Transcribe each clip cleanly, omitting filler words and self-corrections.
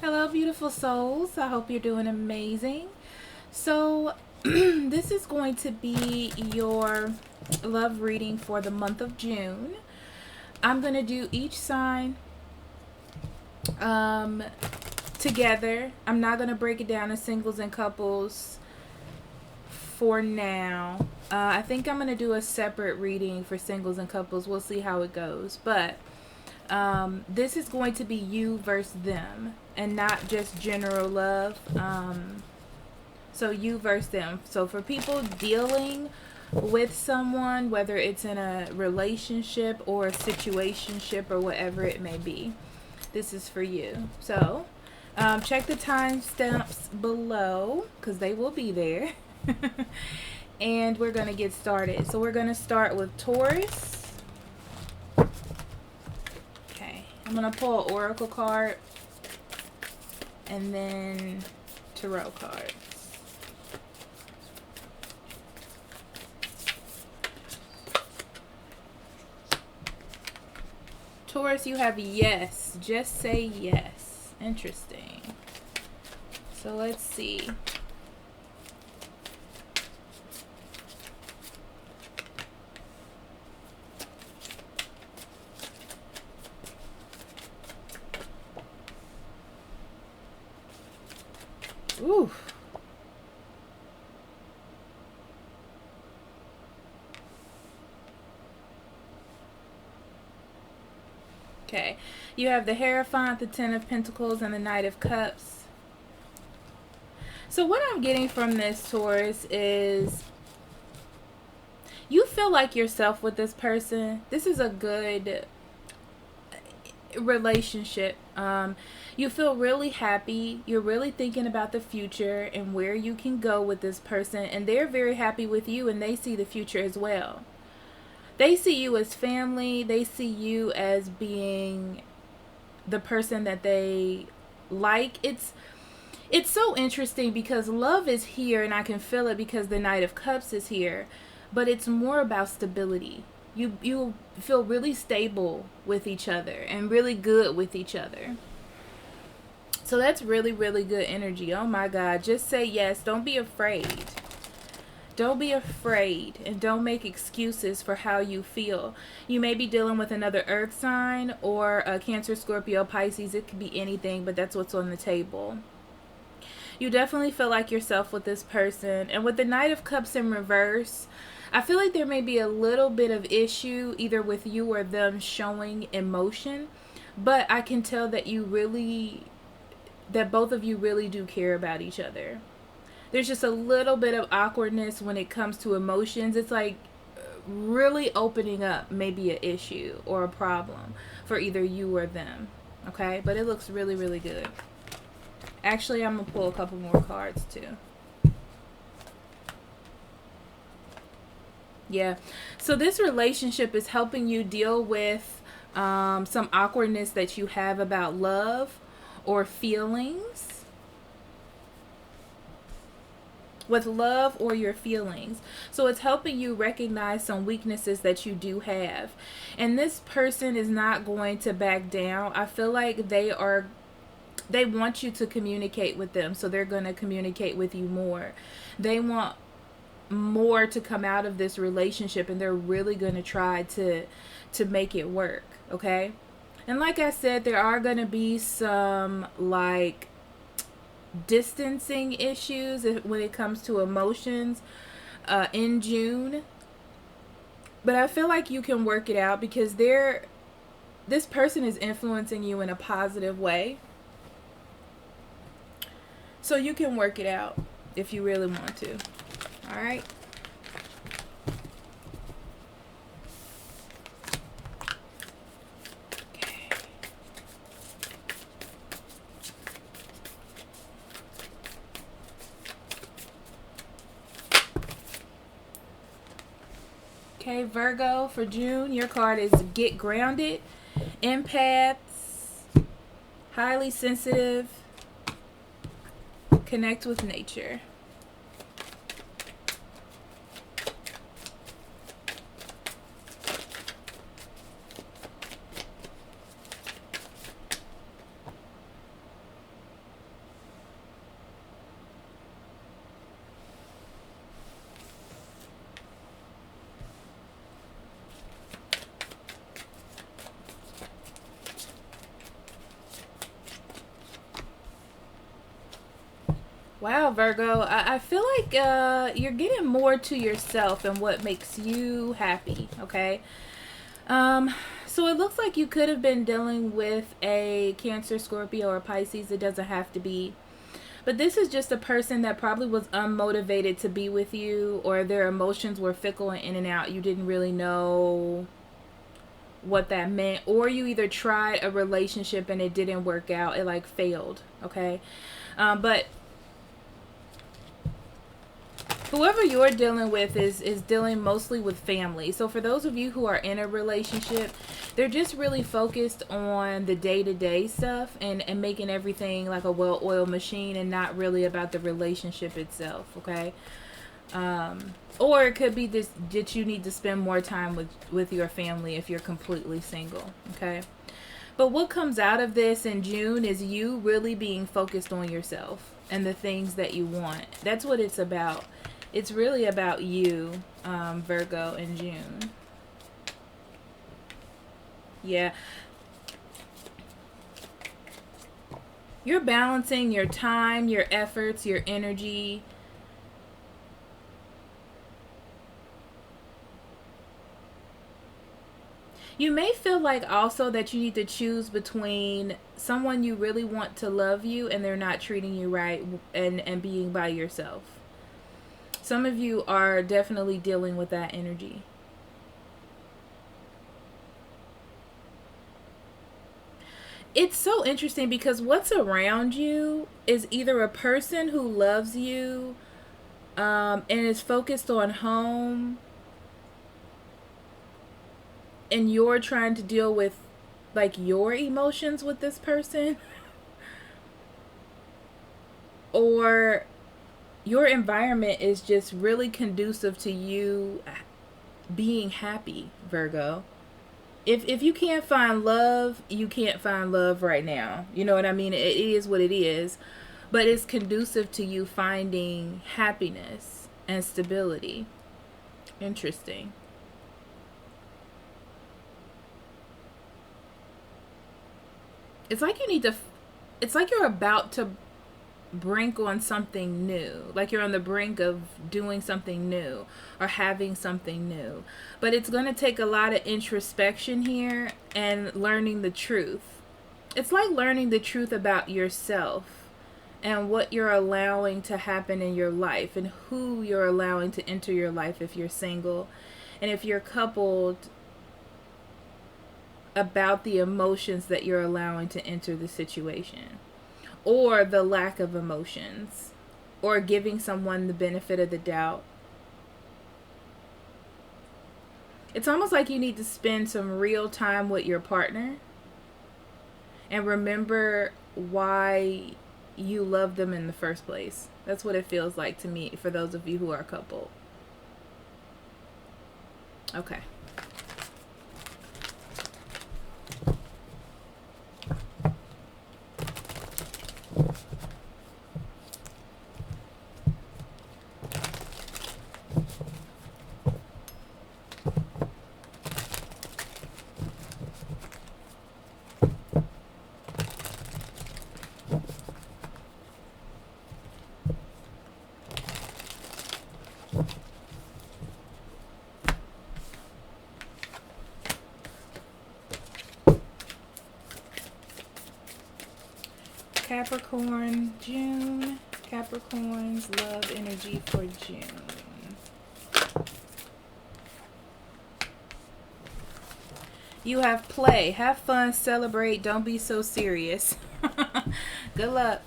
Hello, beautiful souls. I hope you're doing amazing. So, this is going to be your love reading for the month of June. I'm going to do each sign together. I'm not going to break it down as singles and couples for now. I think I'm going to do a separate reading for singles and couples. We'll see how it goes. But this is going to be you versus them and not just general love. So you versus them. So for people dealing with someone, whether it's in a relationship or a situationship or whatever it may be, this is for you. So check the timestamps below because they will be there. And we're going to get started. So we're going to start with Taurus. Okay, I'm going to pull an oracle card and then tarot cards. Taurus, you have yes. Just say yes. Interesting. So let's see. Ooh. Okay, you have the Hierophant, the Ten of Pentacles, and the Knight of Cups. So what I'm getting from this, Taurus, is you feel like yourself with this person. This is a good relationship. You feel really happy. You're really thinking about the future and where you can go with this person. And they're very happy with you and they see the future as well. They see you as family. They see you as being the person that they like. It's so interesting because love is here and I can feel it because the Knight of Cups is here. But it's more about stability. You feel really stable with each other and really good with each other. So that's really, really good energy. Oh my God. Just say yes. Don't be afraid. Don't be afraid and don't make excuses for how you feel. You may be dealing with another earth sign or a Cancer, Scorpio, Pisces. It could be anything, but that's what's on the table. You definitely feel like yourself with this person. And with the Knight of Cups in reverse, I feel like there may be a little bit of issue either with you or them showing emotion. But I can tell that that both of you really do care about each other. There's just a little bit of awkwardness when it comes to emotions. It's like really opening up maybe an issue or a problem for either you or them. Okay? But it looks really, really good. Actually, I'm going to pull a couple more cards too. Yeah. So this relationship is helping you deal with some awkwardness that you have about love or feelings. With love or your feelings. So it's helping you recognize some weaknesses that you do have. And this person is not going to back down. I feel like they want you to communicate with them. So they're going to communicate with you more. They want more to come out of this relationship and they're really going to try to make it work. Okay. And like I said, there are going to be some like distancing issues when it comes to emotions in June, but I feel like you can work it out because this person is influencing you in a positive way, so you can work it out if you really want to. All right. Okay, Virgo, for June, your card is Get Grounded, Empaths, Highly Sensitive, Connect with Nature. Wow, Virgo, I feel like you're getting more to yourself and what makes you happy, okay? Um, so it looks like you could have been dealing with a Cancer, Scorpio, or Pisces. It doesn't have to be. But this is just a person that probably was unmotivated to be with you, or their emotions were fickle and in and out. You didn't really know what that meant, or you either tried a relationship and it didn't work out. It like failed, okay? But whoever you're dealing with is dealing mostly with family. So for those of you who are in a relationship, they're just really focused on the day-to-day stuff and making everything like a well-oiled machine and not really about the relationship itself, okay? Or it could be this, that you need to spend more time with your family if you're completely single, okay? But what comes out of this in June is you really being focused on yourself and the things that you want. That's what it's about. It's really about you, Virgo, in June. Yeah. You're balancing your time, your efforts, your energy. You may feel like also that you need to choose between someone you really want to love you and they're not treating you right, and being by yourself. Some of you are definitely dealing with that energy. It's so interesting because what's around you is either a person who loves you and is focused on home, and you're trying to deal with like your emotions with this person, or your environment is just really conducive to you being happy, Virgo. If you can't find love, you can't find love right now. You know what I mean? It is what it is. But it's conducive to you finding happiness and stability. Interesting. It's like you need to, it's like you're about to brink on something new, like you're on the brink of doing something new or having something new, but it's going to take a lot of introspection here and learning the truth. It's like learning the truth about yourself and what you're allowing to happen in your life and who you're allowing to enter your life if you're single, and if you're coupled, about the emotions that you're allowing to enter the situation, or the lack of emotions, or giving someone the benefit of the doubt. It's almost like you need to spend some real time with your partner and remember why you love them in the first place. That's what it feels like to me for those of you who are coupled. Okay. Capricorn, June. Capricorn's love energy for June. You have play. Have fun, celebrate, don't be so serious. Good luck.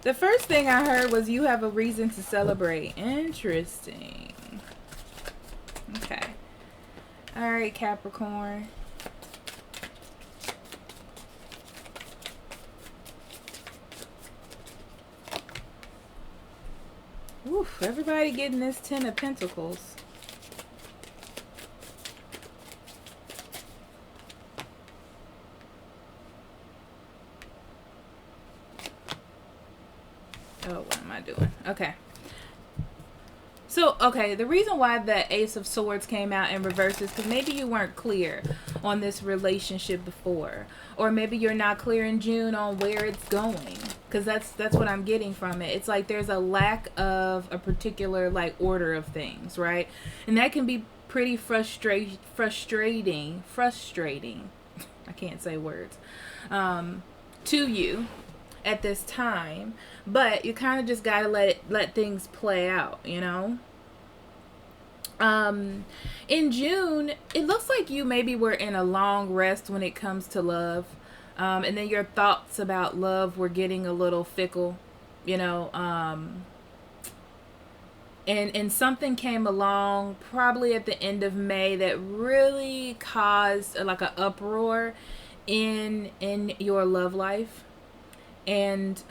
The first thing I heard was you have a reason to celebrate. Interesting. Okay. All right, Capricorn. Oof, everybody getting this 10 of Pentacles. Oh, what am I doing? Okay. So So, okay, the reason why the Ace of Swords came out in reverse is because maybe you weren't clear on this relationship before. Or maybe you're not clear in June on where it's going. Because that's what I'm getting from it. It's like there's a lack of a particular, like, order of things, right? And that can be pretty frustrating. I can't say words. To you at this time, but you kind of just gotta let things play out, you know. In June, it looks like you maybe were in a long rest when it comes to love, and then your thoughts about love were getting a little fickle, you know. And something came along probably at the end of May that really caused like an uproar in your love life. And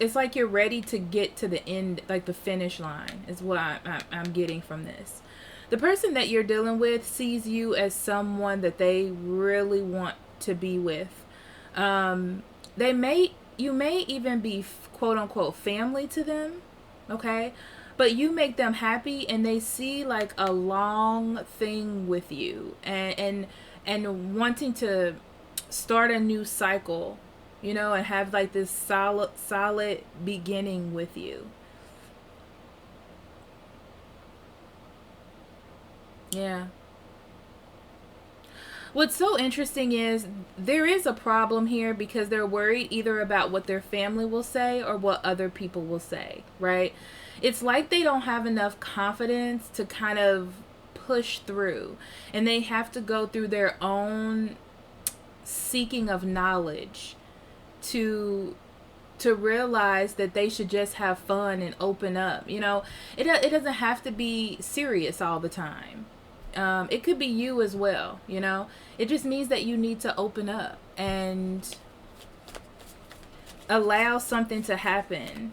it's like you're ready to get to the end, like the finish line is what I'm getting from this. The person that you're dealing with sees you as someone that they really want to be with. You may even be quote unquote family to them, okay? But you make them happy and they see like a long thing with you and wanting to start a new cycle, you know, and have like this solid beginning with you. Yeah. What's so interesting is there is a problem here because they're worried either about what their family will say or what other people will say, right? It's like they don't have enough confidence to kind of push through, and they have to go through their own seeking of knowledge to realize that they should just have fun and open up. You know, it doesn't have to be serious all the time. It could be you as well, you know. It just means that you need to open up and allow something to happen.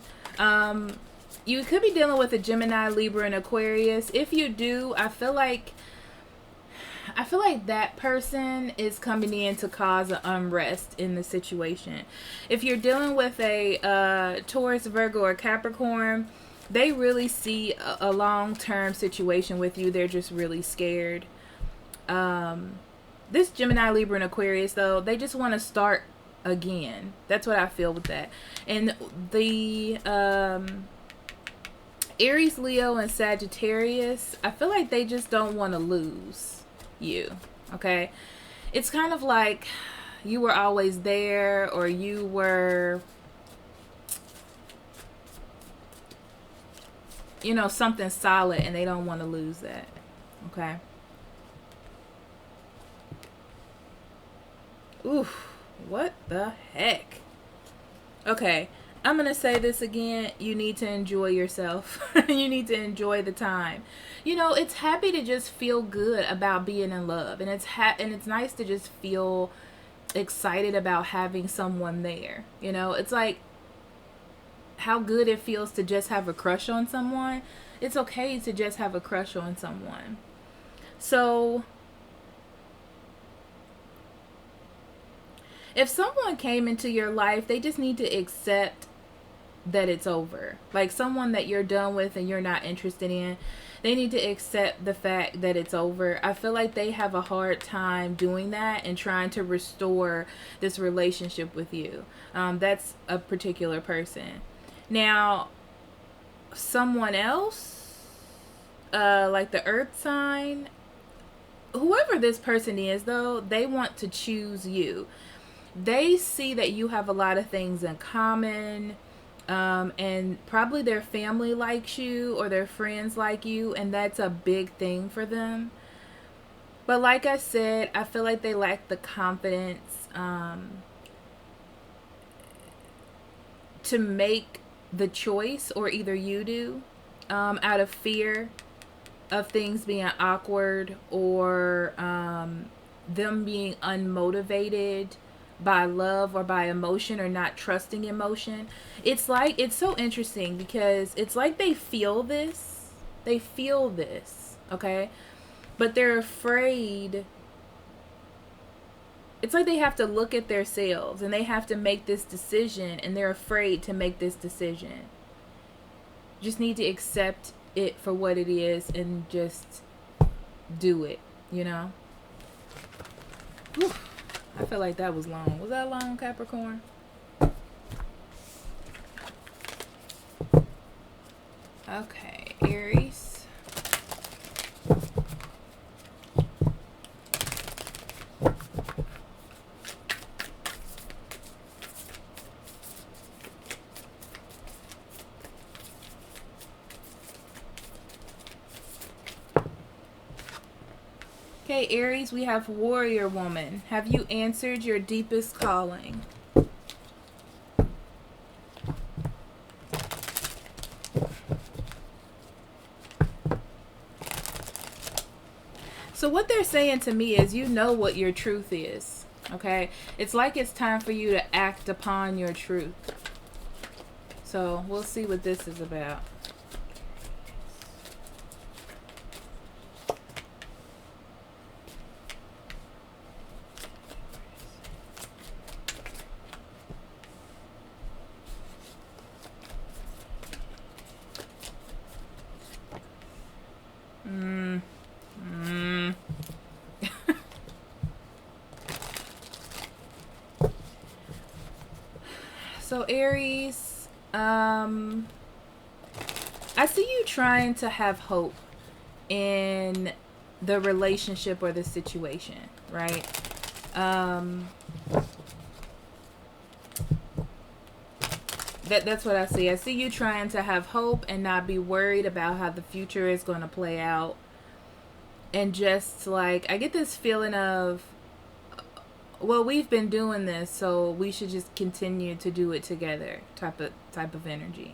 You could be dealing with a Gemini, Libra, and Aquarius. If you do, I feel like that person is coming in to cause an unrest in the situation. If you're dealing with a Taurus, Virgo, or Capricorn, they really see a long-term situation with you. They're just really scared. This Gemini, Libra, and Aquarius, though, they just want to start again. That's what I feel with that. And the Aries, Leo, and Sagittarius, I feel like they just don't want to lose you, okay? It's kind of like you were always there, or you were, you know, something solid, and they don't want to lose that, okay? Oof, what the heck? Okay, I'm going to say this again. You need to enjoy yourself. You need to enjoy the time. You know, it's happy to just feel good about being in love. And it's nice to just feel excited about having someone there. You know, it's like how good it feels to just have a crush on someone. It's okay to just have a crush on someone. So if someone came into your life, they just need to accept that it's over. Like someone that you're done with and you're not interested in, they need to accept the fact that it's over. I feel like they have a hard time doing that and trying to restore this relationship with you. That's a particular person. Now, someone else, like the earth sign, whoever this person is, though, they want to choose you. They see that you have a lot of things in common, and probably their family likes you or their friends like you, and that's a big thing for them. But like I said, I feel like they lack the confidence to make the choice, or either you do, out of fear of things being awkward, or them being unmotivated by love or by emotion, or not trusting emotion. It's like, it's so interesting because it's like they feel this, okay, but they're afraid. It's like they have to look at themselves and they have to make this decision, and they're afraid to make this decision. Just need to accept it for what it is and just do it, you know? Whew. I feel like that was long. Was that long, Capricorn? Okay, Aries. Okay, Aries, we have Warrior Woman. Have you answered your deepest calling? So what they're saying to me is, you know what your truth is, okay? It's like it's time for you to act upon your truth. So we'll see what this is about. So Aries, I see you trying to have hope in the relationship or the situation, right? That's what I see. I see you trying to have hope and not be worried about how the future is going to play out. And just like, I get this feeling of, well, we've been doing this, so we should just continue to do it together type of energy.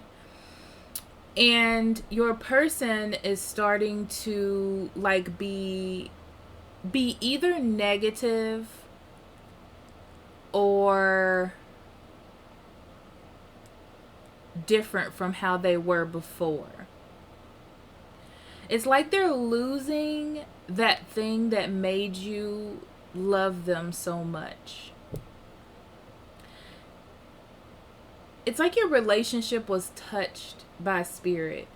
And your person is starting to like be either negative or different from how they were before. It's like they're losing that thing that made you love them so much. It's like your relationship was touched by spirit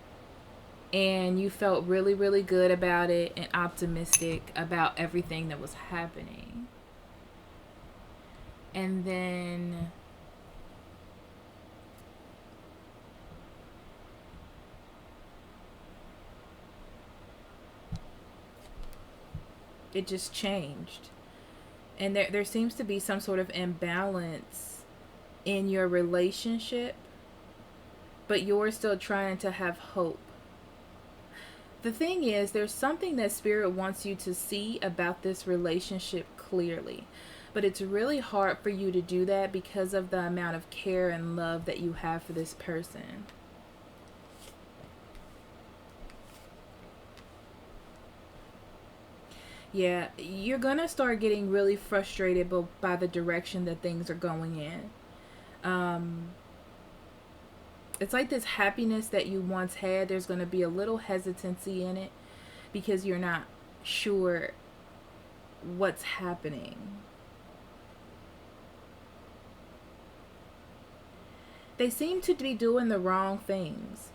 and you felt really, really good about it and optimistic about everything that was happening. And then it just changed. And there seems to be some sort of imbalance in your relationship, but you're still trying to have hope. The thing is, there's something that Spirit wants you to see about this relationship clearly, but it's really hard for you to do that because of the amount of care and love that you have for this person. Yeah, you're gonna start getting really frustrated by the direction that things are going in. It's like this happiness that you once had, there's gonna be a little hesitancy in it because you're not sure what's happening. They seem to be doing the wrong things.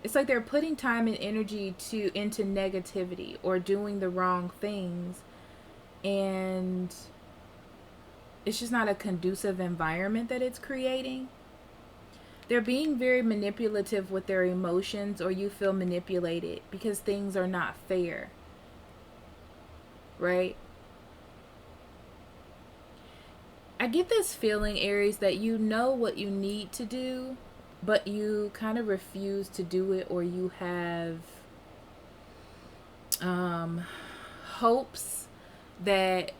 It's like they're putting time and energy into negativity or doing the wrong things, and it's just not a conducive environment that it's creating. They're being very manipulative with their emotions, or you feel manipulated because things are not fair, right? I get this feeling, Aries, that you know what you need to do, but you kind of refuse to do it, or you have hopes that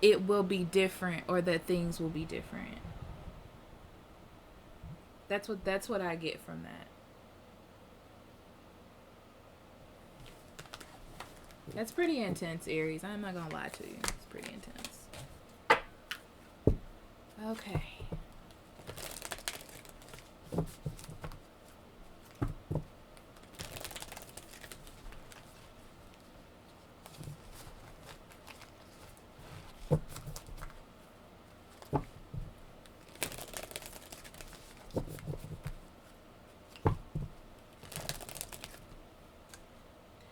it will be different or that things will be different. That's what I get from that. That's pretty intense, Aries. I'm not gonna lie to you. It's pretty intense. Okay.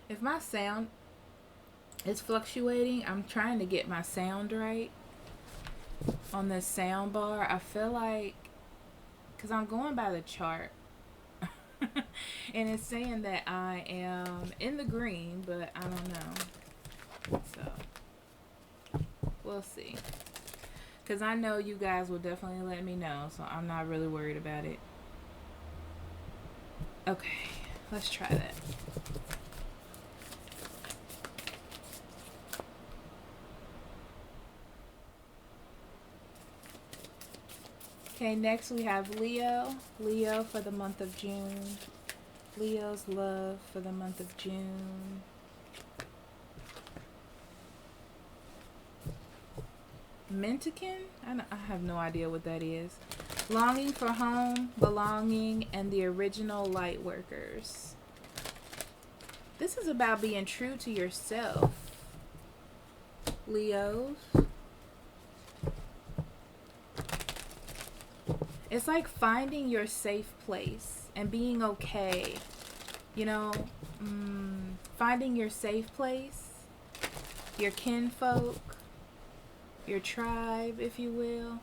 If my sound is fluctuating, I'm trying to get my sound right on this sound bar. I feel like, because I'm going by the chart, and it's saying that I am in the green, but I don't know. So, we'll see. Because I know you guys will definitely let me know, so I'm not really worried about it. Okay, let's try that. Okay, next we have Leo. Leo for the month of June. Leo's love for the month of June. Mentican? I have no idea what that is. Longing for home, belonging, and the original light workers. This is about being true to yourself, Leos. It's like finding your safe place and being okay. You know, finding your safe place, your kinfolk, your tribe, if you will.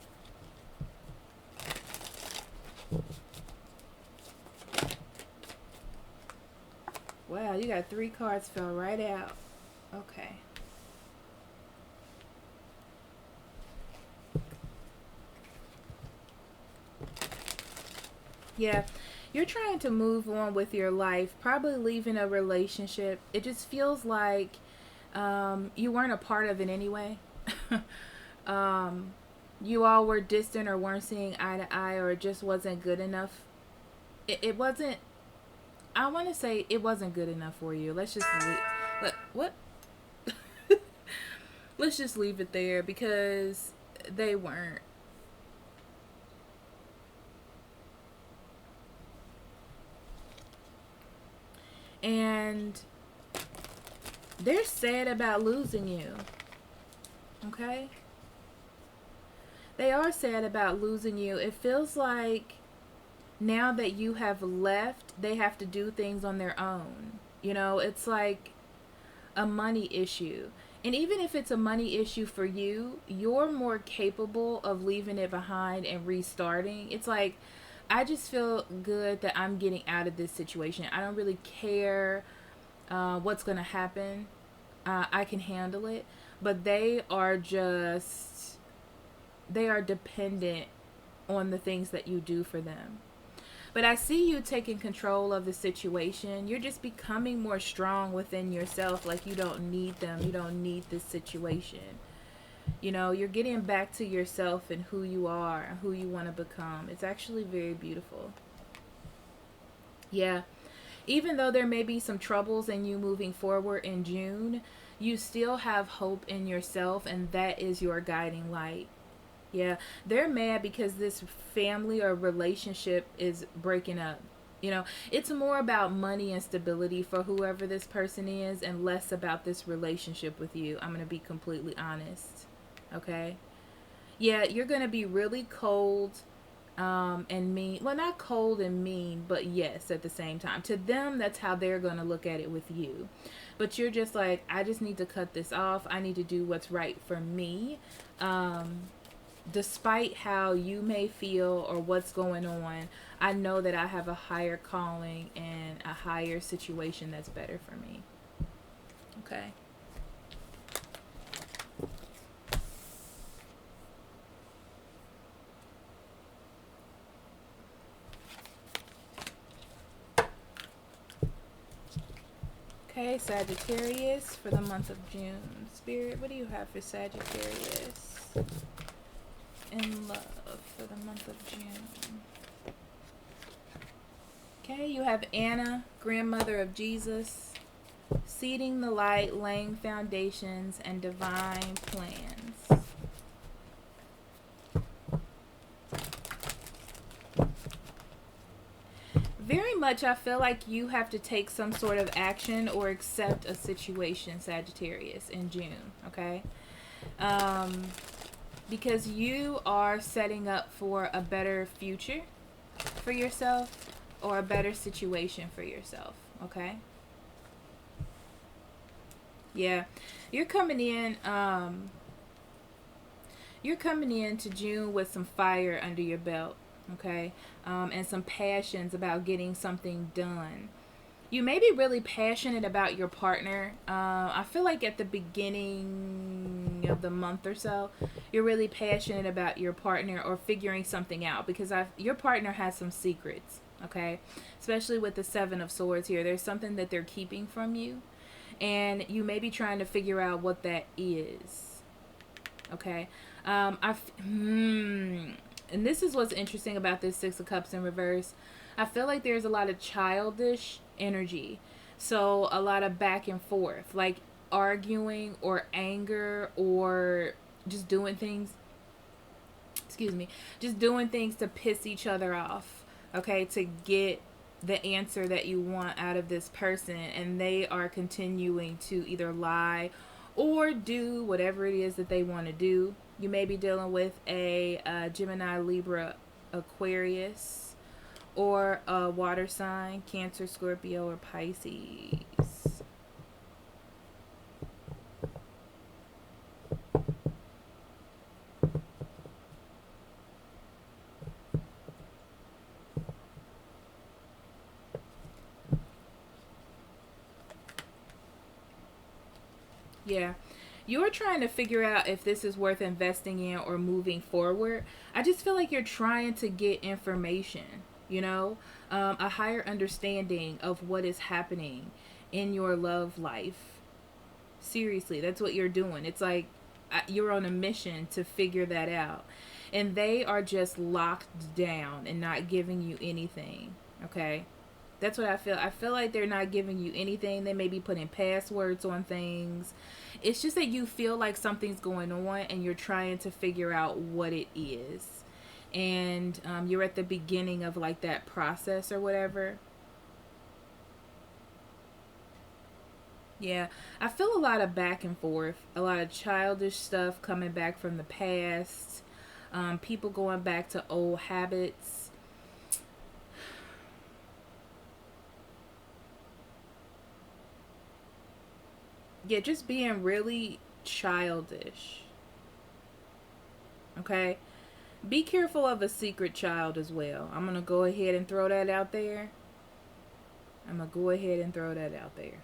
Wow, you got 3 cards fell right out. Okay. Yeah, you're trying to move on with your life, probably leaving a relationship. It just feels like you weren't a part of it anyway. You all were distant or weren't seeing eye to eye, or it just wasn't good enough. It wasn't, I want to say it wasn't good enough for you. Let's just leave. What? Let's just leave it there, because they weren't. And they're sad about losing you. Okay? They are sad about losing you. It feels like now that you have left, they have to do things on their own. You know, it's like a money issue. And even if it's a money issue for you, you're more capable of leaving it behind and restarting. It's like, I just feel good that I'm getting out of this situation. I don't really care what's going to happen. I can handle it. But they are dependent on the things that you do for them. But I see you taking control of the situation. You're just becoming more strong within yourself. Like, you don't need them. You don't need this situation. You know, you're getting back to yourself and who you are and who you want to become. It's actually very beautiful. Yeah. Even though there may be some troubles in you moving forward in June, you still have hope in yourself, and that is your guiding light. Yeah, they're mad because this family or relationship is breaking up. You know, it's more about money and stability for whoever this person is, and less about this relationship with you. I'm going to be completely honest. Okay? Yeah, you're going to be really cold and mean. Well, not cold and mean, but yes, at the same time. To them, that's how they're going to look at it with you. But you're just like, I just need to cut this off. I need to do what's right for me. Despite how you may feel or what's going on, I know that I have a higher calling and a higher situation that's better for me. Okay. Okay, Sagittarius for the month of June. Spirit, what do you have for Sagittarius in love for the month of June? Okay, you have Anna, grandmother of Jesus, seeding the light, laying foundations, and divine plans. Very much, I feel like you have to take some sort of action or accept a situation, Sagittarius, in June, okay? Because you are setting up for a better future for yourself or a better situation for yourself, okay? Yeah. You're you're coming into June with some fire under your belt, okay? And some passions about getting something done. You may be really passionate about your partner. I feel like at the beginning of the month or so, you're really passionate about your partner or figuring something out because your partner has some secrets, okay? Especially with the Seven of Swords here. There's something that they're keeping from you, and you may be trying to figure out what that is, okay? And this is what's interesting about this Six of Cups in reverse. I feel like there's a lot of childish energy. So a lot of back and forth, like arguing or anger or just doing things, excuse me, just doing things to piss each other off, okay, to get the answer that you want out of this person, and they are continuing to either lie or do whatever it is that they want to do. You may be dealing with a Gemini, Libra, Aquarius, or a water sign, Cancer, Scorpio, or Pisces. Yeah. You're trying to figure out if this is worth investing in or moving forward. I just feel like you're trying to get information, a higher understanding of what is happening in your love life. Seriously, that's what you're doing. It's like you're on a mission to figure that out. And they are just locked down and not giving you anything, okay? That's what I feel. I feel like they're not giving you anything. They may be putting passwords on things. It's just that you feel like something's going on and you're trying to figure out what it is. And you're at the beginning of like that process or whatever. Yeah, I feel a lot of back and forth, a lot of childish stuff coming back from the past, people going back to old habits. Yeah, just being really childish. Okay? Be careful of a secret child as well. I'm going to go ahead and throw that out there. I'm going to go ahead and throw that out there.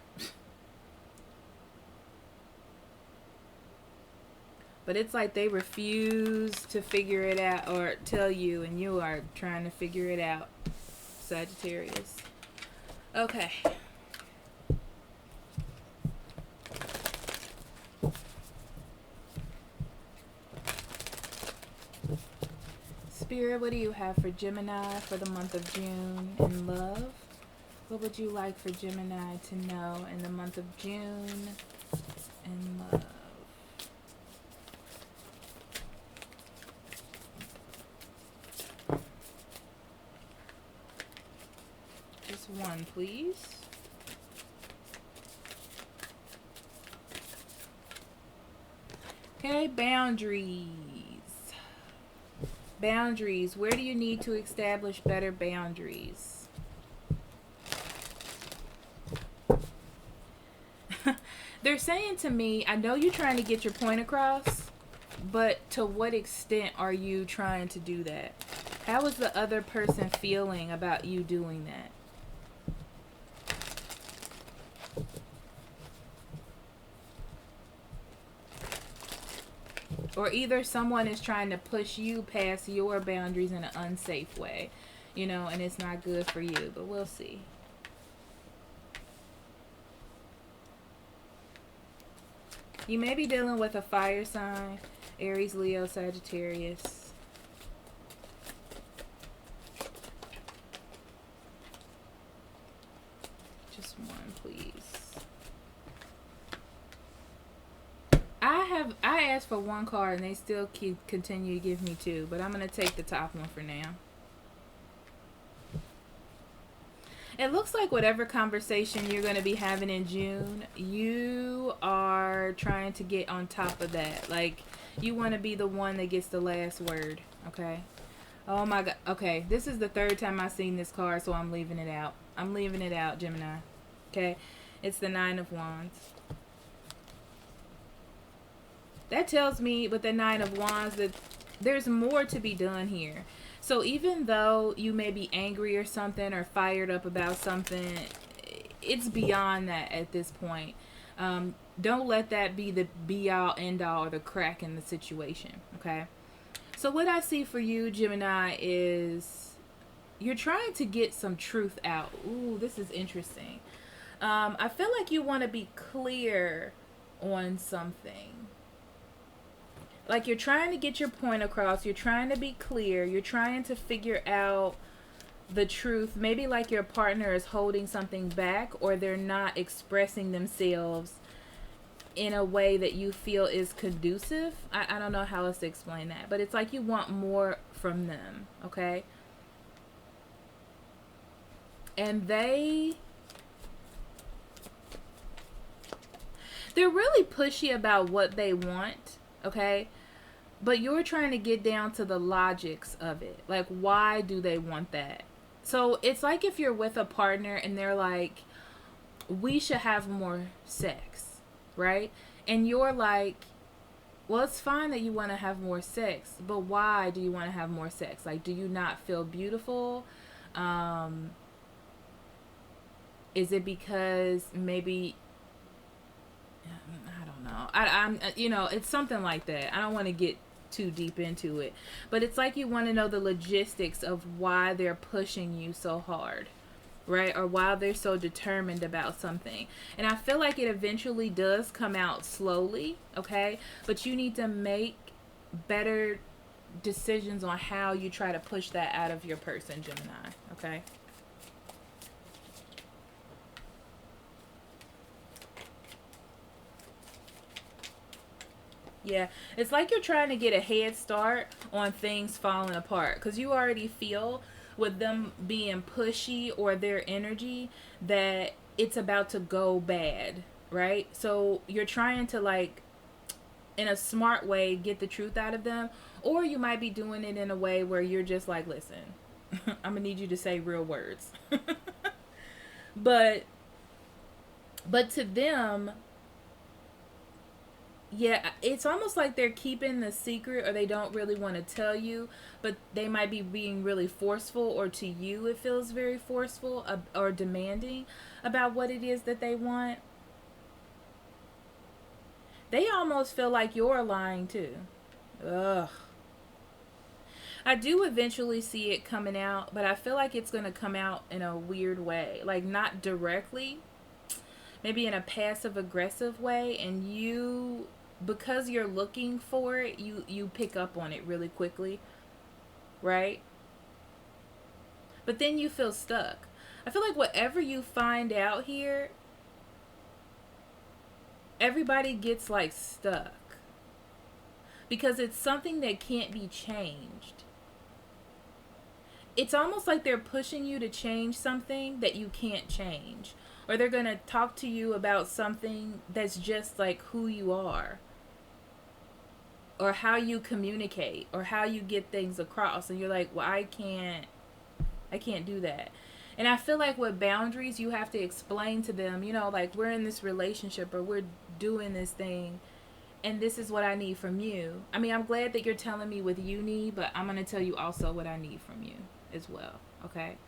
But it's like they refuse to figure it out or tell you, and you are trying to figure it out, Sagittarius. Okay. Spirit, what do you have for Gemini for the month of June in love? What would you like for Gemini to know in the month of June in love? Just one, please. Okay, boundaries. Boundaries. Where do you need to establish better boundaries? They're saying to me, I know you're trying to get your point across, but to what extent are you trying to do that? How is the other person feeling about you doing that? Or either someone is trying to push you past your boundaries in an unsafe way, and it's not good for you, but we'll see. You may be dealing with a fire sign, Aries, Leo, Sagittarius. Just one, please. I asked for one card and they still continue to give me two, but I'm going to take the top one for now. It looks like whatever conversation you're going to be having in June, you are trying to get on top of that. Like, you want to be the one that gets the last word, okay? Oh my God. Okay, this is the third time I've seen this card, so I'm leaving it out. I'm leaving it out, Gemini. Okay? It's the Nine of Wands. That tells me with the Nine of Wands that there's more to be done here. So even though you may be angry or something or fired up about something, it's beyond that at this point. Don't let that be the be all end all or the crack in the situation. Okay. So what I see for you, Gemini, is you're trying to get some truth out. Ooh, this is interesting. I feel like you want to be clear on something. Like you're trying to get your point across. You're trying to be clear. You're trying to figure out the truth. Maybe like your partner is holding something back, or they're not expressing themselves in a way that you feel is conducive. I don't know how else to explain that, but it's like you want more from them. Okay. And they're really pushy about what they want. Okay. But you're trying to get down to the logics of it. Like, why do they want that? So it's like if you're with a partner and they're like, we should have more sex, right? And you're like, well, it's fine that you want to have more sex, but why do you want to have more sex? Like, do you not feel beautiful? Is it because maybe, I don't know. I'm it's something like that. I don't want to get too deep into it, but it's like you want to know the logistics of why they're pushing you so hard, right? Or why they're so determined about something. And I feel like it eventually does come out slowly, okay? But you need to make better decisions on how you try to push that out of your person, Gemini, okay? Yeah, it's like you're trying to get a head start on things falling apart, because you already feel with them being pushy or their energy that it's about to go bad, right? So you're trying to, like, in a smart way, get the truth out of them, or you might be doing it in a way where you're just like, listen, I'm gonna need you to say real words. but to them, yeah, it's almost like they're keeping the secret, or they don't really want to tell you, but they might be being really forceful, or to you it feels very forceful, or demanding about what it is that they want. They almost feel like you're lying too. Ugh. I do eventually see it coming out, but I feel like it's going to come out in a weird way. Like, not directly, maybe in a passive aggressive way, and you, because you're looking for it, you pick up on it really quickly, right? But then you feel stuck. I feel like whatever you find out here, everybody gets like stuck, because it's something that can't be changed. It's almost like they're pushing you to change something that you can't change, or they're going to talk to you about something that's just like who you are, or how you communicate, or how you get things across, and you're like, well, I can't do that. And I feel like with boundaries, you have to explain to them, like, we're in this relationship, or we're doing this thing, and this is what I need from you. I mean, I'm glad that you're telling me what you need, but I'm going to tell you also what I need from you as well, okay?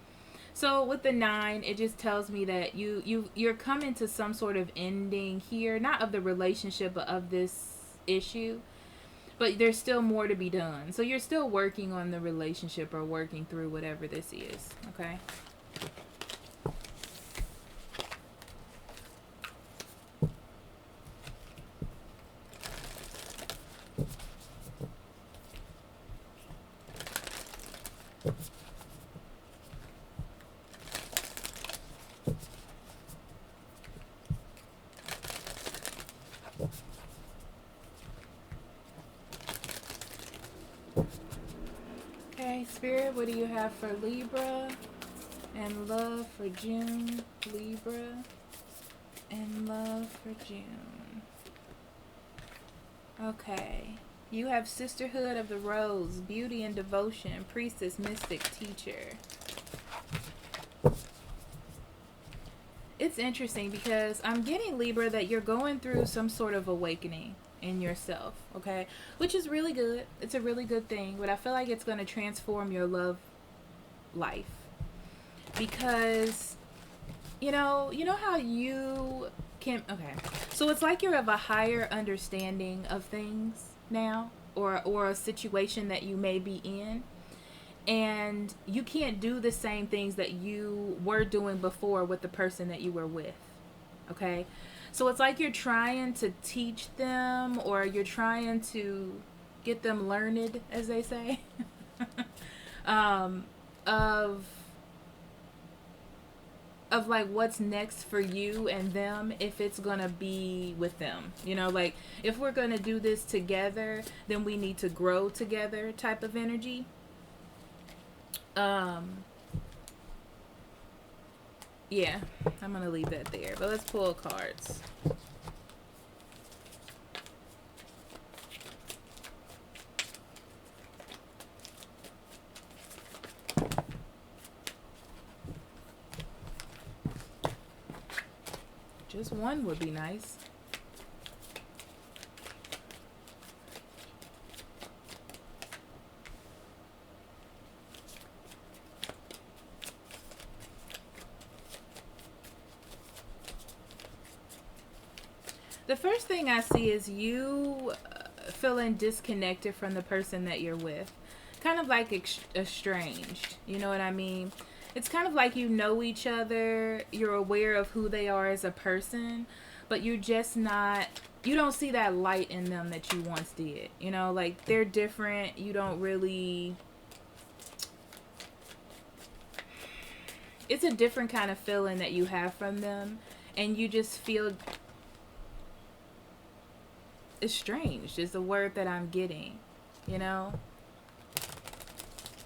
So with the 9, it just tells me that you're coming to some sort of ending here, not of the relationship, but of this issue. But there's still more to be done. So you're still working on the relationship, or working through whatever this is, okay? Okay, Spirit, what do you have for Libra and love for June? Libra and love for June. Okay. You have Sisterhood of the Rose, Beauty and Devotion, Priestess, Mystic, Teacher. It's interesting because I'm getting, Libra, that you're going through some sort of awakening in yourself, okay? Which is really good. It's a really good thing, but I feel like it's going to transform your love life. Because you know how you can, okay. So it's like you're of a higher understanding of things now, or a situation that you may be in, and you can't do the same things that you were doing before with the person that you were with. Okay? So it's like you're trying to teach them, or you're trying to get them learned, as they say, of like what's next for you and them, if it's gonna be with them. Like, if we're gonna do this together, then we need to grow together, type of energy. Yeah, I'm gonna leave that there, but let's pull cards. Just one would be nice. The first thing I see is you feeling disconnected from the person that you're with. Kind of like estranged. You know what I mean? It's kind of like you know each other. You're aware of who they are as a person. But you're just not... You don't see that light in them that you once did. Like, they're different. You don't really... It's a different kind of feeling that you have from them. And you just feel... estranged is the word that I'm getting.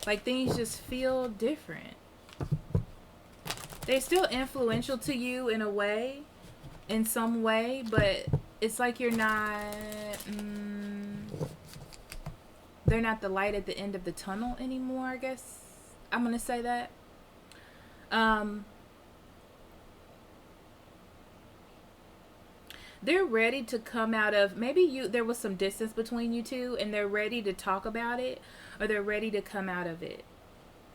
Like, things just feel different. They're still influential to you in a way, in some way, but it's like you're not... they're not the light at the end of the tunnel anymore, I guess. I'm going to say that. They're ready to come out of... Maybe there was some distance between you two, and they're ready to talk about it, or they're ready to come out of it.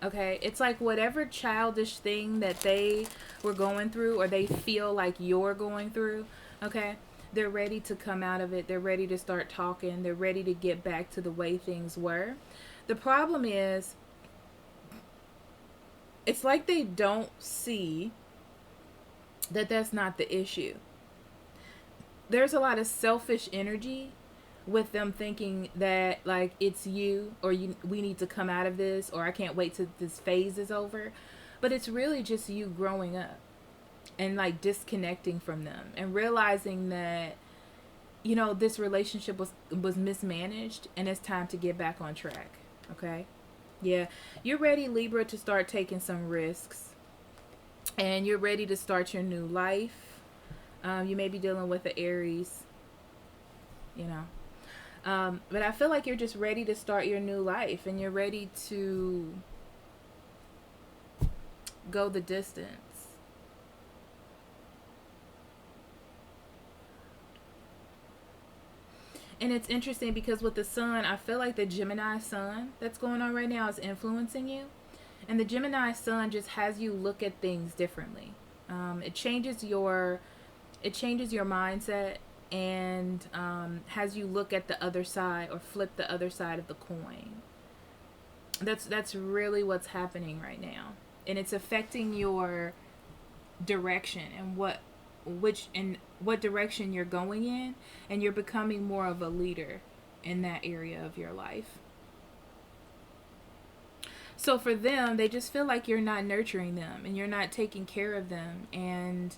Okay? It's like whatever childish thing that they were going through, or they feel like you're going through, okay? They're ready to come out of it. They're ready to start talking. They're ready to get back to the way things were. The problem is, it's like they don't see that that's not the issue. There's a lot of selfish energy with them thinking that, like, it's you, or we need to come out of this, or I can't wait till this phase is over. But it's really just you growing up and, like, disconnecting from them and realizing that, this relationship was mismanaged, and it's time to get back on track. Okay? Yeah. You're ready, Libra, to start taking some risks, and you're ready to start your new life. You may be dealing with the Aries, but I feel like you're just ready to start your new life, and you're ready to go the distance. And it's interesting because with the sun, I feel like the Gemini sun that's going on right now is influencing you. And the Gemini sun just has you look at things differently. It changes your mindset, and has you look at the other side, or flip the other side of the coin. That's really what's happening right now, and it's affecting your direction and what direction you're going in, and you're becoming more of a leader in that area of your life. So for them, they just feel like you're not nurturing them, and you're not taking care of them, and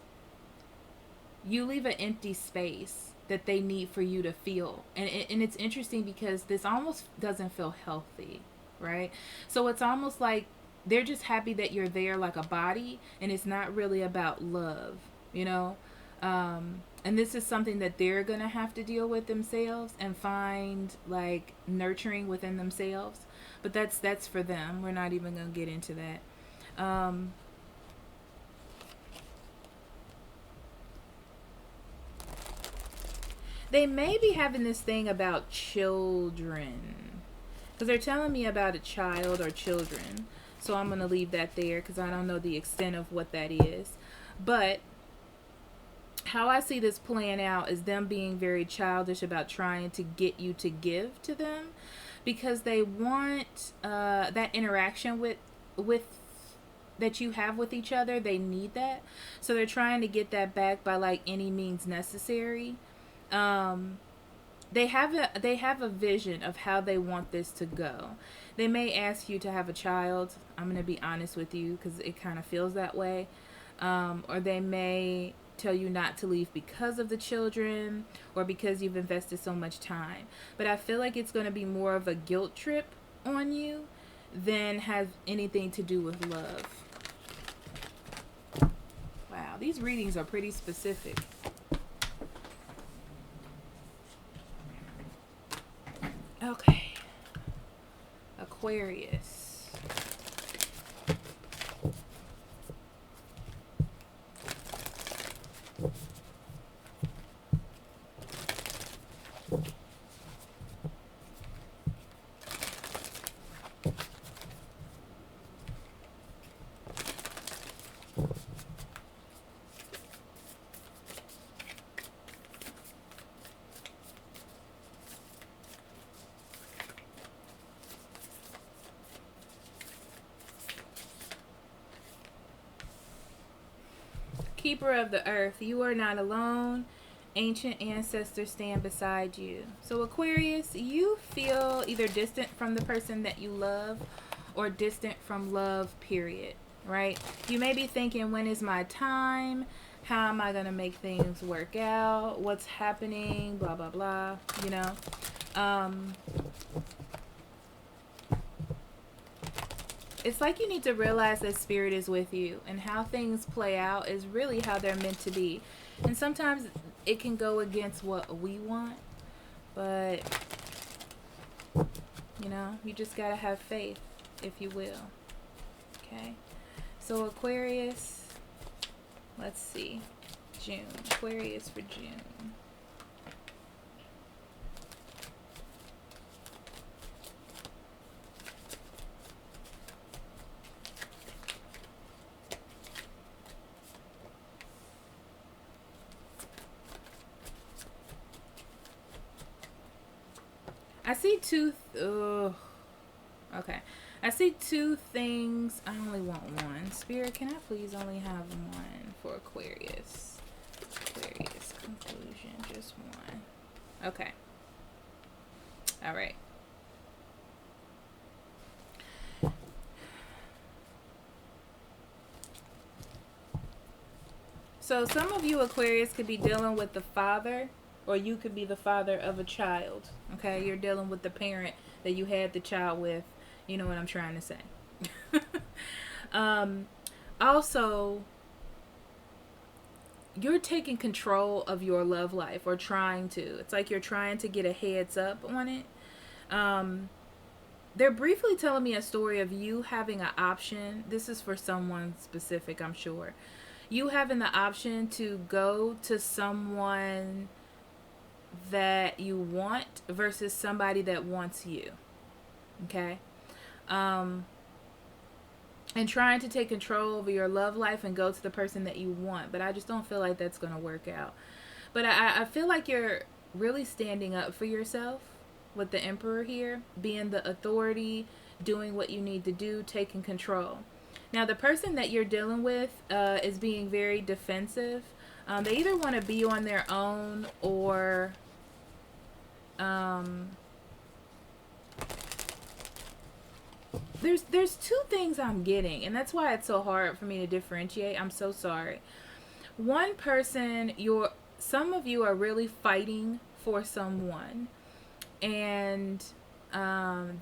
you leave an empty space that they need for you to feel. And it's interesting because this almost doesn't feel healthy, right? So it's almost like they're just happy that you're there, like a body, and it's not really about love, and this is something that they're gonna have to deal with themselves and find, like, nurturing within themselves. But that's for them. We're not even gonna get into that. They may be having this thing about children, because they're telling me about a child or children. So I'm going to leave that there because I don't know the extent of what that is. But how I see this playing out is them being very childish about trying to get you to give to them, because they want that interaction with that you have with each other. They need that, so they're trying to get that back by like any means necessary. They have a vision of how they want this to go. They may ask you to have a child. I'm gonna be honest with you because it kind of feels that way. Or they may tell you not to leave because of the children or because you've invested so much time. But I feel like it's going to be more of a guilt trip on you than have anything to do with love. Wow, these readings are pretty specific. Okay. Aquarius. Keeper of the earth, you are not alone. Ancient ancestors stand beside you. So Aquarius, you feel either distant from the person that you love or distant from love, period. Right? You may be thinking, when is my time? How am I going to make things work out? What's happening? Blah, blah, blah. You know? It's like you need to realize that spirit is with you, and how things play out is really how they're meant to be. And sometimes it can go against what we want, but you know, you just gotta have faith, if you will. Okay, so Aquarius, let's see, June. Aquarius for June. I see two. Okay. I see two things. I only want one. Spirit, can I please only have one for Aquarius? Aquarius conclusion, just one. Okay. All right. So some of you Aquarius could be dealing with the father, or you could be the father of a child. Okay, you're dealing with the parent that you had the child with. You know what I'm trying to say. Also, you're taking control of your love life, or trying to. It's like you're trying to get a heads up on it. They're briefly telling me a story of you having an option. This is for someone specific, I'm sure. You having the option to go to someone that you want versus somebody that wants you. Okay? And trying to take control over your love life and go to the person that you want. But I just don't feel like that's going to work out. But I feel like you're really standing up for yourself with the Emperor here, being the authority, doing what you need to do, taking control. Now, the person that you're dealing with is being very defensive. They either want to be on their own, or there's two things I'm getting, and that's why it's so hard for me to differentiate. I'm so sorry. One person, some of you are really fighting for someone, and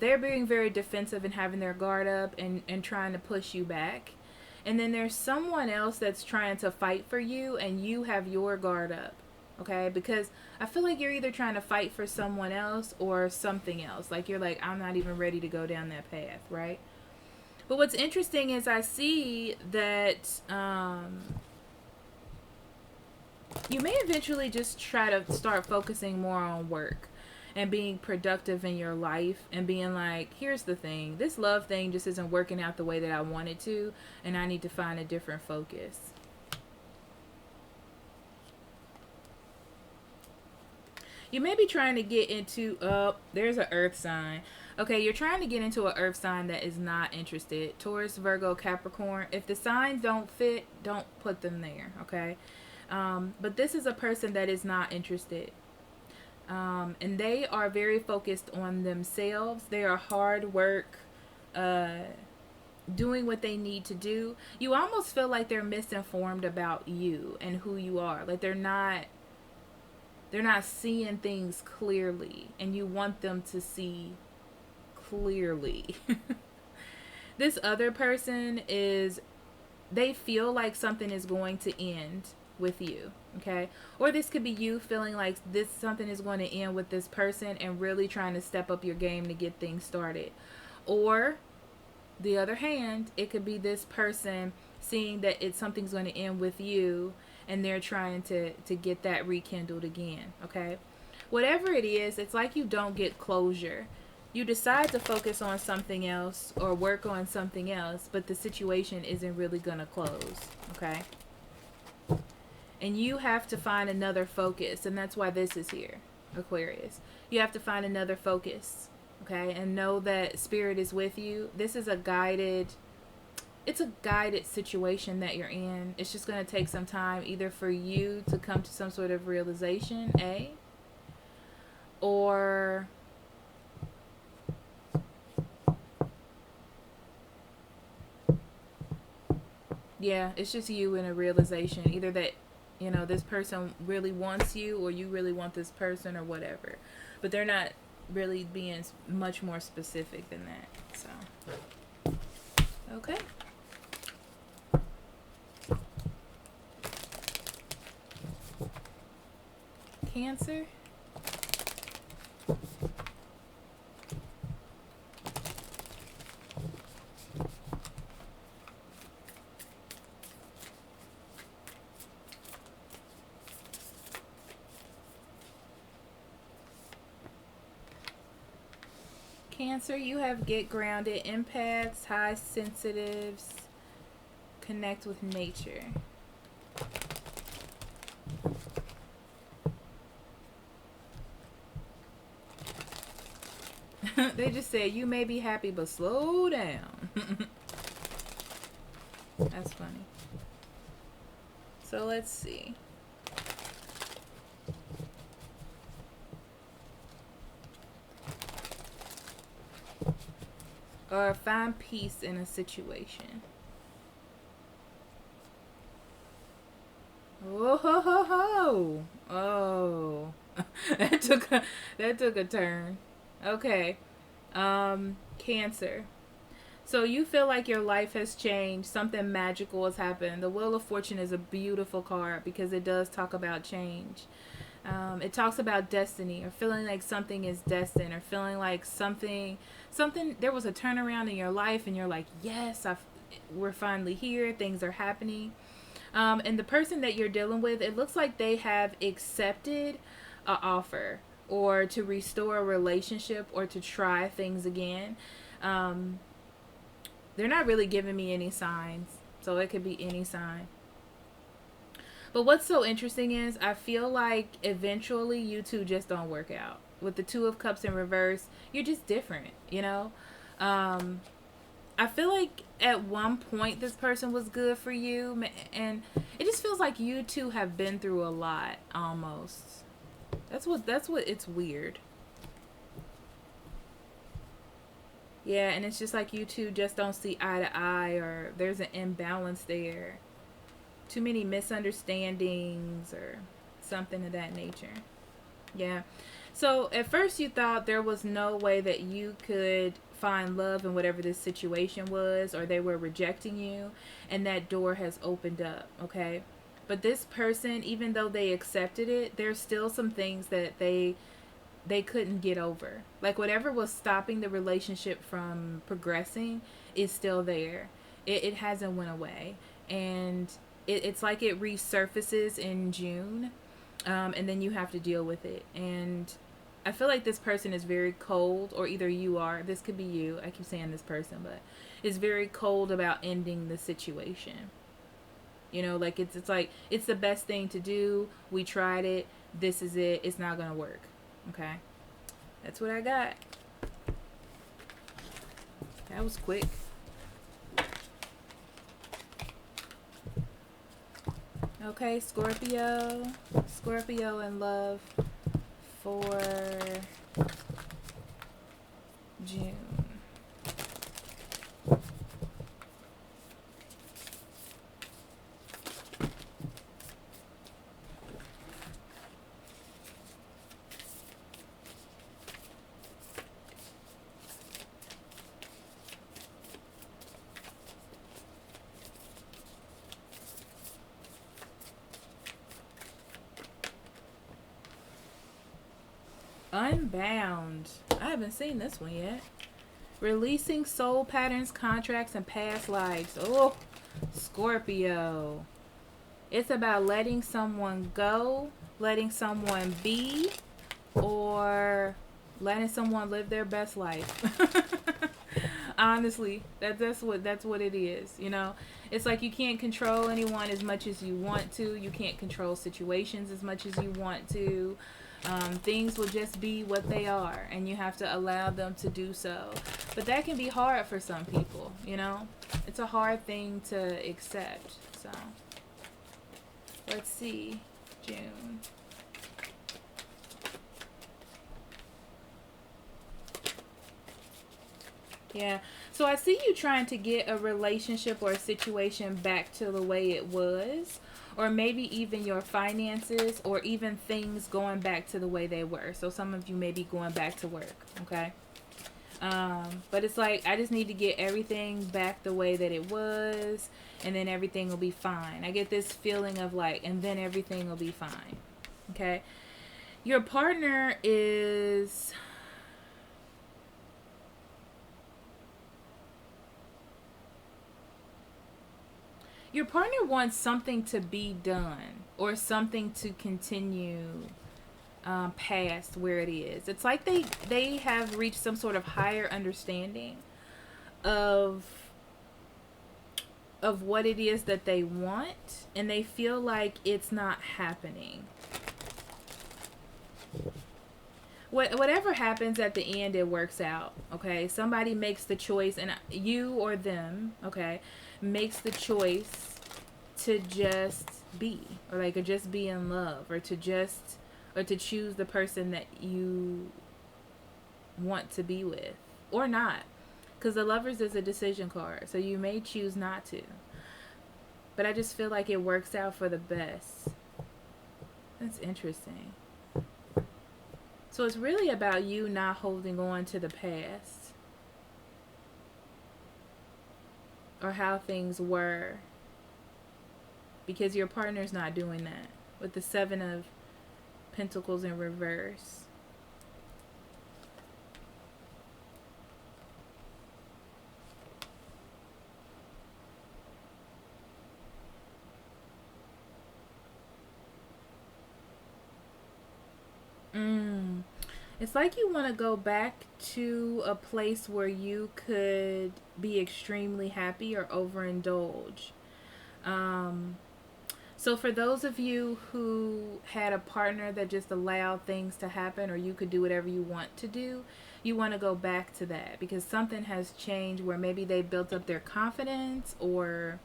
they're being very defensive and having their guard up and trying to push you back. And then there's someone else that's trying to fight for you, and you have your guard up. Okay? Because I feel like you're either trying to fight for someone else or something else. Like, you're like, I'm not even ready to go down that path, right? But what's interesting is I see that You may eventually just try to start focusing more on work and being productive in your life and being like, here's the thing, this love thing just isn't working out the way that I want it to, and I need to find a different focus. You may be trying to get into, there's an earth sign. Okay, you're trying to get into an earth sign that is not interested. Taurus, Virgo, Capricorn. If the signs don't fit, don't put them there, okay? But this is a person that is not interested. And they are very focused on themselves. They are hard work, doing what they need to do. You almost feel like they're misinformed about you and who you are. Like they're not seeing things clearly, and you want them to see clearly. This other person they feel like something is going to end with you, okay? Or this could be you feeling like something is going to end with this person and really trying to step up your game to get things started. Or the other hand, it could be this person seeing that something's going to end with you, and they're trying to get that rekindled again, okay? Whatever it is, it's like you don't get closure. You decide to focus on something else or work on something else, but the situation isn't really going to close, okay? And you have to find another focus, and that's why this is here, Aquarius. You have to find another focus, okay? And know that Spirit is with you. This is a guided situation that you're in. It's just going to take some time either for you to come to some sort of realization, or yeah, it's just you in a realization. Either that, this person really wants you, or you really want this person, or whatever. But they're not really being much more specific than that. So, okay. Cancer. Cancer, you have get grounded, empaths, high sensitives, connect with nature. They just said you may be happy, but slow down. That's funny. So let's see. Or find peace in a situation. Oh ho ho ho! Oh, that took a turn. Okay, Cancer. So you feel like your life has changed. Something magical has happened. The Wheel of Fortune is a beautiful card because it does talk about change. It talks about destiny, or feeling like something is destined, or feeling like something there was a turnaround in your life, and you're like, yes, we're finally here. Things are happening. And the person that you're dealing with, it looks like they have accepted an offer, or to restore a relationship, or to try things again. They're not really giving me any signs, so it could be any sign. But what's so interesting is I feel like eventually you two just don't work out. With the Two of Cups in reverse, you're just different, I feel like at one point this person was good for you, and it just feels like you two have been through a lot almost. That's what it's weird. Yeah, and it's just like you two just don't see eye to eye, or there's an imbalance there. Too many misunderstandings or something of that nature. Yeah. So at first you thought there was no way that you could find love in whatever this situation was, or they were rejecting you, and that door has opened up, okay? But this person, even though they accepted it, there's still some things that they couldn't get over. Like whatever was stopping the relationship from progressing is still there. It hasn't went away. And it's like it resurfaces in June, and then you have to deal with it. And I feel like this person is very cold, or either you are. This could be you. I keep saying this person, but is very cold about ending the situation. You know, like it's like it's the best thing to do. We tried it. This is it. It's not gonna work. Okay, that's what I got. That was quick. Okay, Scorpio. Scorpio in love for June. Unbound. I haven't seen this one yet. Releasing soul patterns, contracts, and past lives. Oh, Scorpio. It's about letting someone go, letting someone be, or letting someone live their best life. Honestly, that's what it is. You know, it's like you can't control anyone as much as you want to. You can't control situations as much as you want to. Things will just be what they are, and you have to allow them to do so. But that can be hard for some people, you know? It's a hard thing to accept. So, let's see. June. Yeah. So I see you trying to get a relationship or a situation back to the way it was. Or maybe even your finances, or even things going back to the way they were. So some of you may be going back to work, okay? But it's like, I just need to get everything back the way that it was, and then everything will be fine. I get this feeling of like, and then everything will be fine, okay? Your partner is... Your partner wants something to be done, or something to continue past where it is. It's like they have reached some sort of higher understanding of what it is that they want, and they feel like it's not happening. Whatever happens at the end, it works out, okay? Somebody makes the choice, and you or them, okay, makes the choice to just be, or just be in love, or to choose the person that you want to be with, or not, because the Lovers is a decision card, so you may choose not to, but I just feel like it works out for the best. That's interesting. So it's really about you not holding on to the past, or how things were, because your partner's not doing that with the Seven of Pentacles in reverse. It's like you want to go back to a place where you could be extremely happy or overindulge. So for those of you who had a partner that just allowed things to happen, or you could do whatever you want to do, you want to go back to that, because something has changed where maybe they built up their confidence, or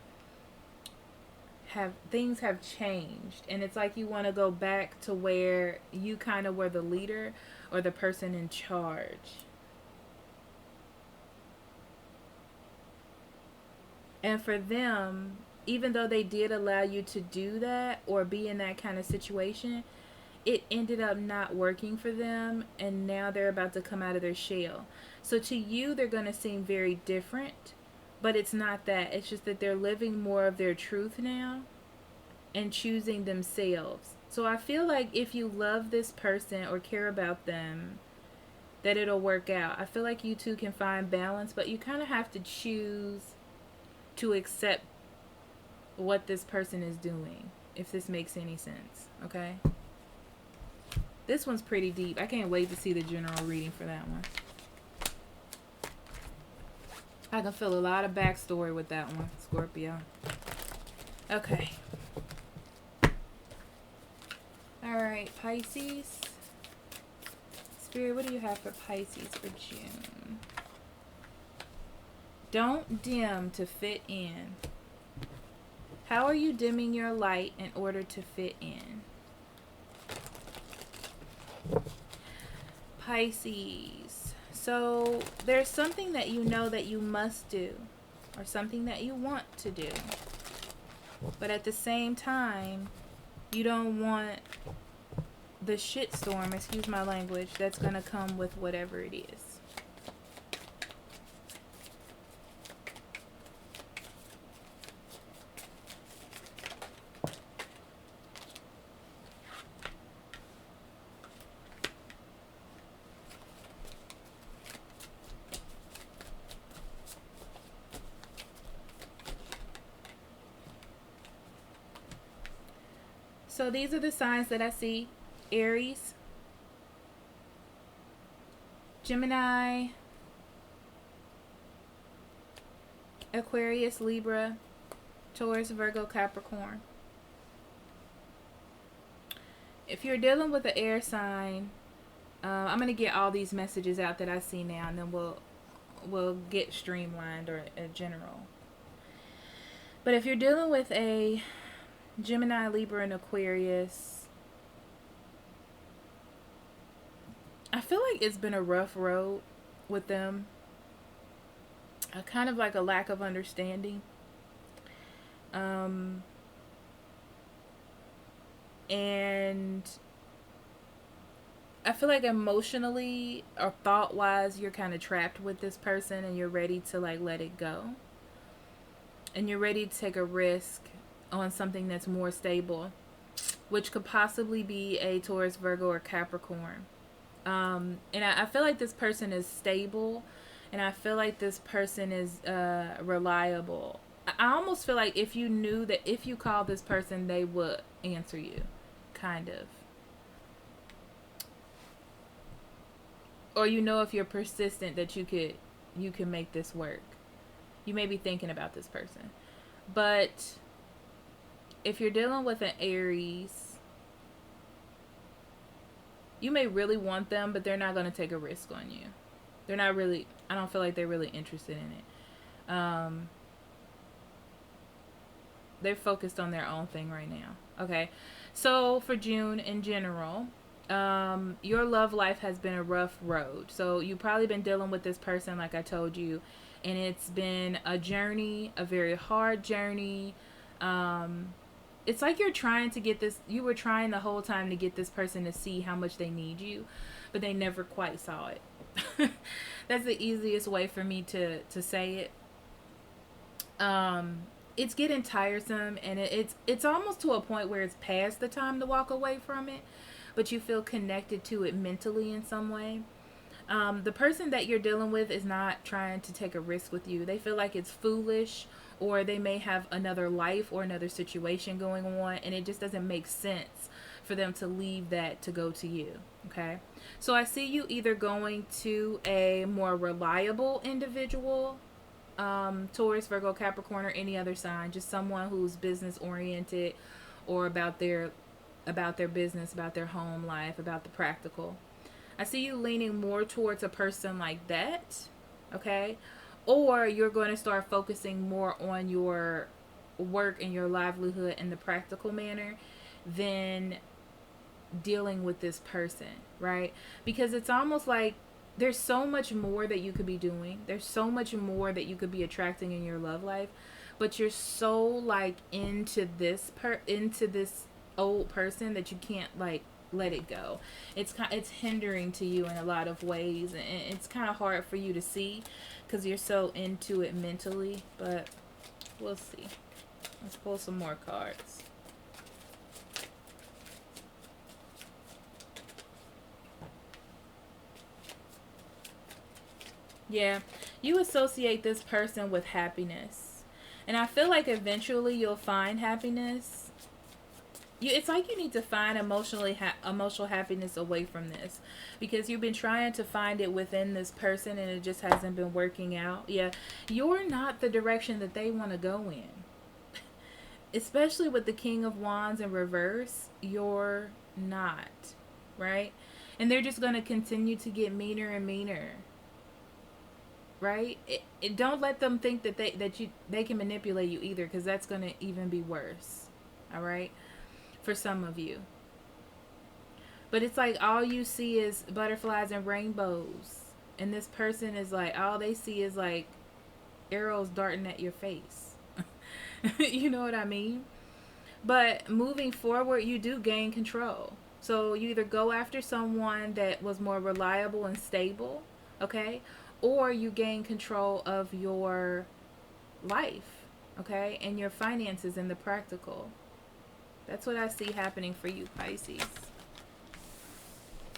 things have changed, and it's like you want to go back to where you kind of were the leader, or the person in charge. And for them, even though they did allow you to do that or be in that kind of situation, it ended up not working for them, and now they're about to come out of their shell. So to you, they're going to seem very different, but it's not that. It's just that they're living more of their truth now and choosing themselves. So I feel like if you love this person or care about them, that it'll work out. I feel like you two can find balance, but you kind of have to choose to accept what this person is doing, if this makes any sense. Okay, this one's pretty deep. I can't wait to see the general reading for that one. I can feel a lot of backstory with that one, Scorpio. Okay. Alright, Pisces. Spirit, what do you have for Pisces for June? Don't dim to fit in. How are you dimming your light in order to fit in? Pisces. So there's something that you know that you must do, or something that you want to do. But at the same time, you don't want the shitstorm, excuse my language, that's going to come with whatever it is. So these are the signs that I see. Aries, Gemini, Aquarius, Libra, Taurus, Virgo, Capricorn. If you're dealing with an air sign, I'm going to get all these messages out that I see now, and then we'll get streamlined or a general. But if you're dealing with a Gemini, Libra, and Aquarius, I feel like it's been a rough road with them. Kind of like a lack of understanding. And I feel like emotionally or thought-wise, you're kind of trapped with this person, and you're ready to like let it go. And you're ready to take a risk on something that's more stable, which could possibly be a Taurus, Virgo, or Capricorn. And I feel like this person is stable, and I feel like this person is reliable. I almost feel like if you knew that if you called this person, they would answer you, kind of. Or you know, if you're persistent, that you can make this work. You may be thinking about this person. But if you're dealing with an Aries, you may really want them, but they're not going to take a risk on you. They're not really, I don't feel like they're really interested in it. They're focused on their own thing right now. Okay. So for June in general, your love life has been a rough road. So you've probably been dealing with this person, like I told you, and it's been a journey, a very hard journey. It's like you're trying to get this, you were trying the whole time to get this person to see how much they need you, but they never quite saw it. That's the easiest way for me to say it. It's getting tiresome, and it's almost to a point where it's past the time to walk away from it, but you feel connected to it mentally in some way. The person that you're dealing with is not trying to take a risk with you. They feel like it's foolish, or they may have another life or another situation going on, and it just doesn't make sense for them to leave that to go to you. Okay, so I see you either going to a more reliable individual, Taurus, Virgo, Capricorn, or any other sign, just someone who's business oriented, or about their business, about their home life, about the practical. I see you leaning more towards a person like that, okay? Or you're going to start focusing more on your work and your livelihood in the practical manner than dealing with this person, right? Because it's almost like there's so much more that you could be doing. There's so much more that you could be attracting in your love life, but you're so like into this old person that you can't like let it go. It's hindering to you in a lot of ways, and it's kind of hard for you to see because you're so into it mentally, but we'll see. Let's pull some more cards. Yeah, you associate this person with happiness. And I feel like eventually you'll find happiness. It's like you need to find emotional happiness away from this, because you've been trying to find it within this person and it just hasn't been working out. Yeah, you're not the direction that they want to go in. Especially with the King of Wands in reverse, you're not, right? And they're just going to continue to get meaner and meaner, right? Don't let them think that they can manipulate you either, because that's going to even be worse, all right? For some of you. But it's like all you see is butterflies and rainbows, and this person is like, all they see is like arrows darting at your face. You know what I mean? But moving forward, you do gain control. So you either go after someone that was more reliable and stable, okay? Or you gain control of your life, okay? And your finances and the practical. That's what I see happening for you, Pisces.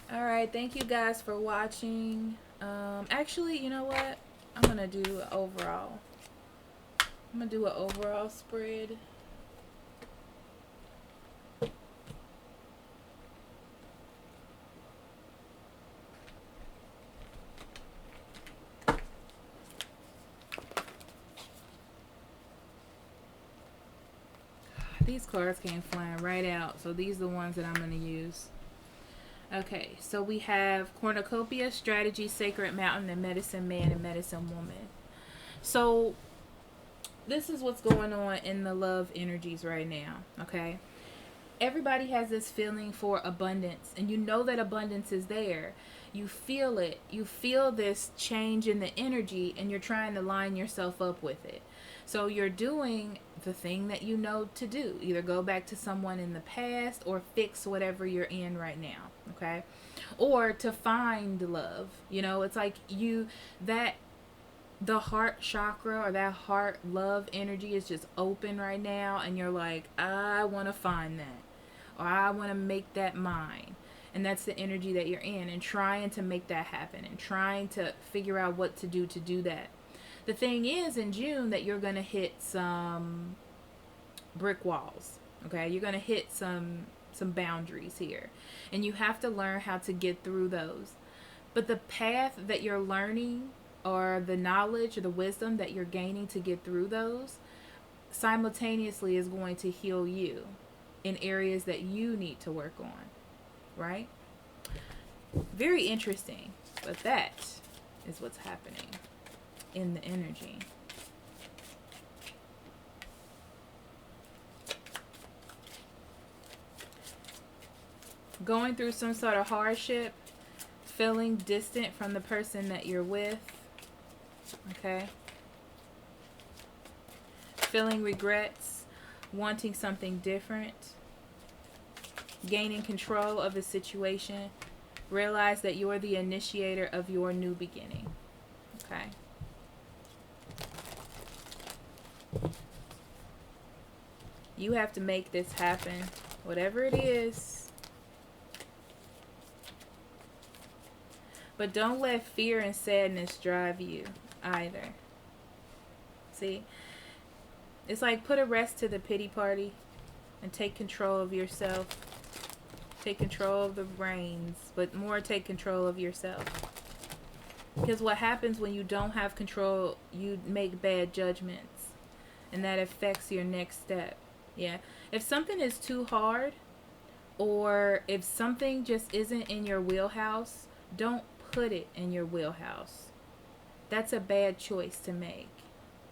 All right, thank you guys for watching. Actually, you know what? I'm going to do an overall. I'm going to do an overall spread. These cards came flying right out, so these are the ones that I'm going to use. Okay, so we have Cornucopia, Strategy, Sacred Mountain, and Medicine Man and Medicine Woman. So this is what's going on in the love energies right now, okay? Everybody has this feeling for abundance, and you know that abundance is there. You feel it. You feel this change in the energy, and you're trying to line yourself up with it. So you're doing the thing that you know to do. Either go back to someone in the past or fix whatever you're in right now, okay? Or to find love. You know, it's like the heart chakra or that heart love energy is just open right now, and you're like, I want to find that, or I want to make that mine. And that's the energy that you're in, and trying to make that happen and trying to figure out what to do that. The thing is, in June, that you're going to hit some brick walls, okay? You're going to hit some boundaries here, and you have to learn how to get through those. But the path that you're learning, or the knowledge or the wisdom that you're gaining to get through those, simultaneously is going to heal you in areas that you need to work on, right? Very interesting, but that is what's happening in the energy. Going through some sort of hardship, feeling distant from the person that you're with, okay? Feeling regrets, wanting something different, gaining control of the situation. Realize that you're the initiator of your new beginning, okay? You have to make this happen, whatever it is. But don't let fear and sadness drive you either. See? It's like, put a rest to the pity party and take control of yourself. Take control of the reins, but more take control of yourself. Because what happens when you don't have control, you make bad judgments, and that affects your next step. Yeah. If something is too hard, or if something just isn't in your wheelhouse, don't put it in your wheelhouse. That's a bad choice to make.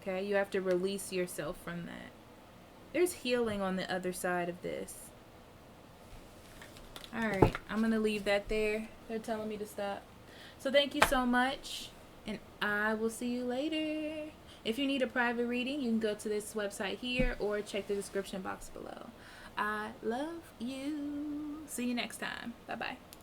Okay? You have to release yourself from that. There's healing on the other side of this. Alright, I'm going to leave that there. They're telling me to stop. So thank you so much, and I will see you later. If you need a private reading, you can go to this website here or check the description box below. I love you. See you next time. Bye-bye.